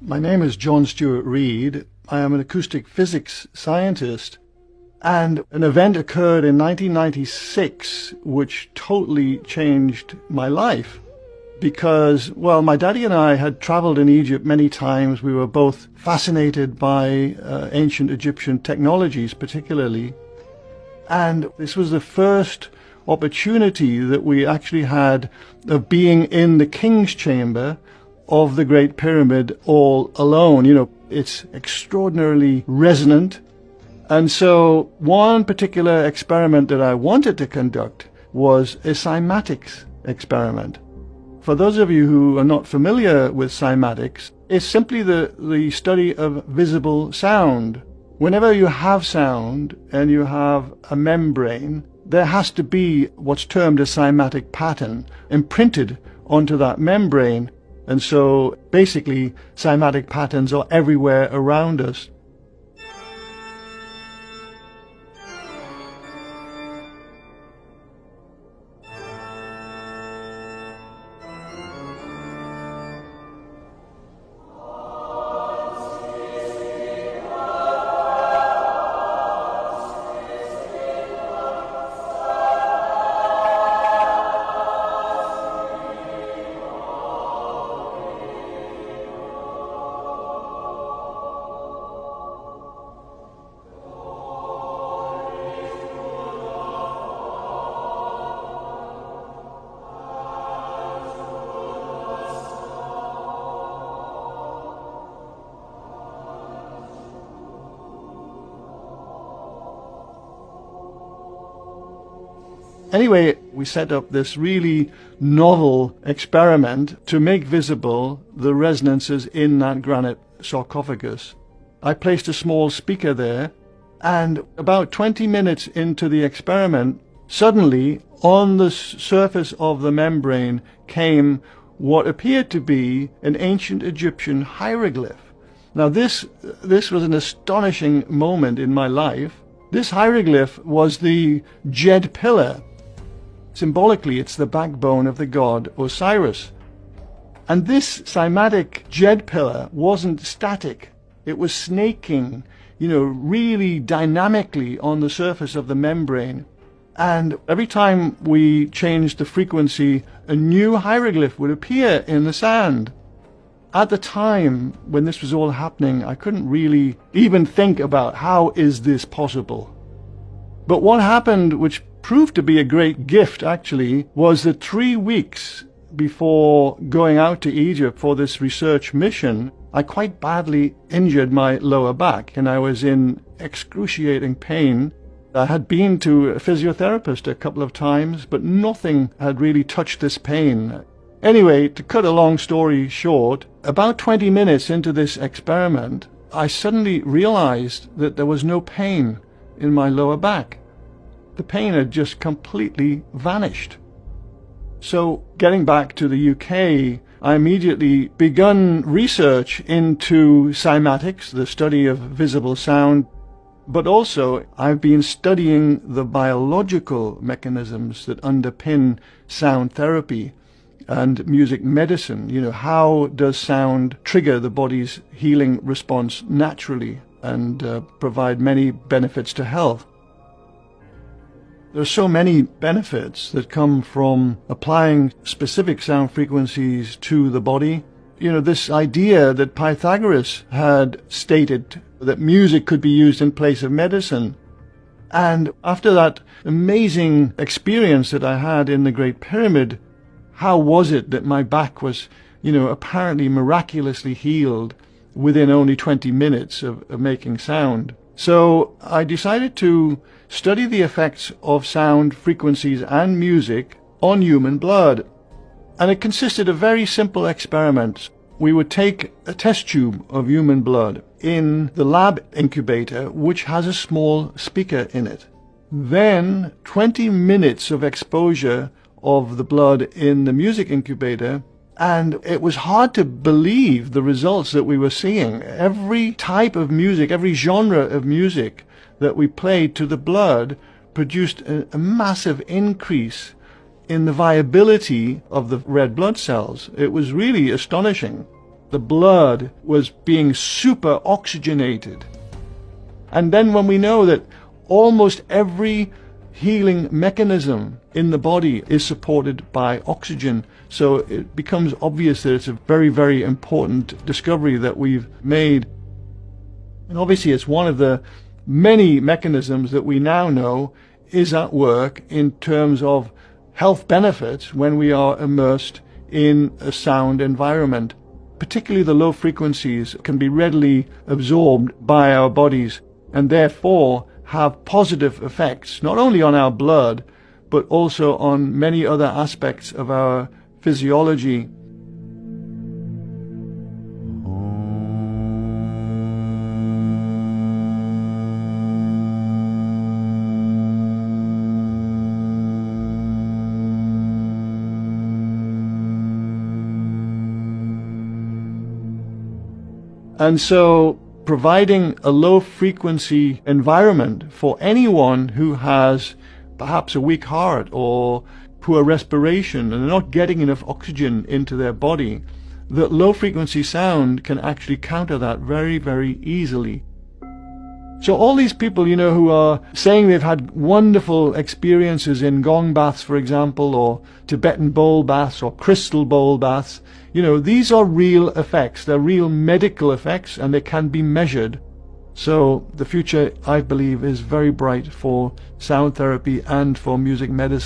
My name is John Stewart Reid. I am an acoustic physics scientist, and an event occurred in 1996 which totally changed my life because, well, my daddy and I had traveled in Egypt many times. We were both fascinated by ancient Egyptian technologies particularly, and this was the first opportunity that we actually had of being in the king's chamber of the Great Pyramid all alone. You know, it's extraordinarily resonant. And so one particular experiment that I wanted to conduct was a cymatics experiment. For those of you who are not familiar with cymatics, it's simply the study of visible sound. Whenever you have sound and you have a membrane, there has to be what's termed a cymatic pattern imprinted onto that membrane. And so basically cymatic patterns are everywhere around us. Anyway, we set up this really novel experiment to make visible the resonances in that granite sarcophagus. I placed a small speaker there, and about 20 minutes into the experiment, suddenly on the surface of the membrane came what appeared to be an ancient Egyptian hieroglyph. Now this was an astonishing moment in my life. This hieroglyph was the Djed pillar. Symbolically, it's the backbone of the god Osiris. And this cymatic Djed pillar wasn't static. It was snaking, really dynamically on the surface of the membrane. And every time we changed the frequency, a new hieroglyph would appear in the sand. At the time when this was all happening, I couldn't really even think about how is this possible. But what happened, which proved to be a great gift actually, was that 3 weeks before going out to Egypt for this research mission, I quite badly injured my lower back and I was in excruciating pain. I had been to a physiotherapist a couple of times, but nothing had really touched this pain. Anyway, to cut a long story short, about 20 minutes into this experiment, I suddenly realized that there was no pain in my lower back. The pain had just completely vanished. So getting back to the UK, I immediately begun research into cymatics, the study of visible sound, but also I've been studying the biological mechanisms that underpin sound therapy and music medicine. How does sound trigger the body's healing response naturally and provide many benefits to health? There are so many benefits that come from applying specific sound frequencies to the body. This idea that Pythagoras had stated that music could be used in place of medicine. And after that amazing experience that I had in the Great Pyramid, how was it that my back was, apparently miraculously healed within only 20 minutes of making sound? So I decided to study the effects of sound frequencies and music on human blood. And it consisted of very simple experiments. We would take a test tube of human blood in the lab incubator, which has a small speaker in it. Then 20 minutes of exposure of the blood in the music incubator, and it was hard to believe the results that we were seeing. Every type of music, every genre of music that we played to the blood produced a massive increase in the viability of the red blood cells. It was really astonishing. The blood was being super oxygenated. And then when we know that almost every healing mechanism in the body is supported by oxygen, so it becomes obvious that it's a very, very important discovery that we've made. And obviously it's one of the many mechanisms that we now know is at work in terms of health benefits when we are immersed in a sound environment. Particularly the low frequencies can be readily absorbed by our bodies and therefore have positive effects not only on our blood but also on many other aspects of our physiology. And so providing a low frequency environment for anyone who has perhaps a weak heart or poor respiration and they're not getting enough oxygen into their body, that low frequency sound can actually counter that very, very easily. So all these people, who are saying they've had wonderful experiences in gong baths, for example, or Tibetan bowl baths or crystal bowl baths, these are real effects. They're real medical effects and they can be measured. So the future, I believe, is very bright for sound therapy and for music medicine.